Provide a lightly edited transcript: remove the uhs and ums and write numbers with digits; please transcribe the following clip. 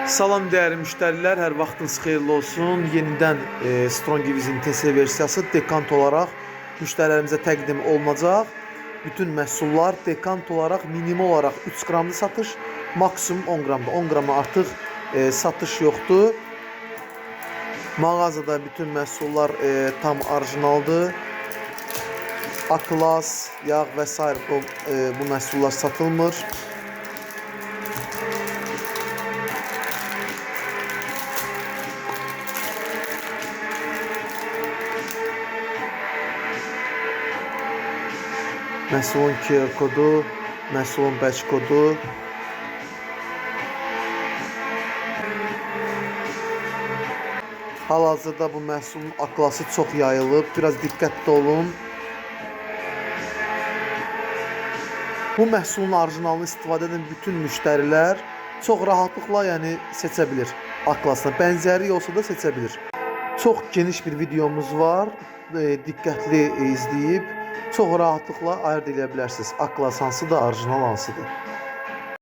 Salam değerli müşteriler, her vaxtınız xeyirli olsun. Yeniden Strong Eviz'in TS versiyası dekant olarak müşterilerimize təqdim olunacaq. Bütün məhsullar dekant olarak minimum olarak 3 qramlı satış, maksimum 10 qramda. 10 qrama artıq satış yoxdur. Mağazada bütün məhsullar tam orijinaldır. Atlas, yağ və s. Bu məhsullar satılmır. Məhsulun QR kodu, məhsulun batch kodu. Hal-hazırda bu məhsulun aklası çox yayılıb. Biraz diqqətli olun. Bu məhsulun orijinalını istifadə edən bütün müştərilər çox rahatlıqla seçə bilir. Aklasına bənzəri olsa da seçə bilir. Çox geniş bir videomuz var. Diqqətli izləyib çox rahatlıqla ayırd edə bilərsiniz. Aklas hansıdır, orijinal hansıdır.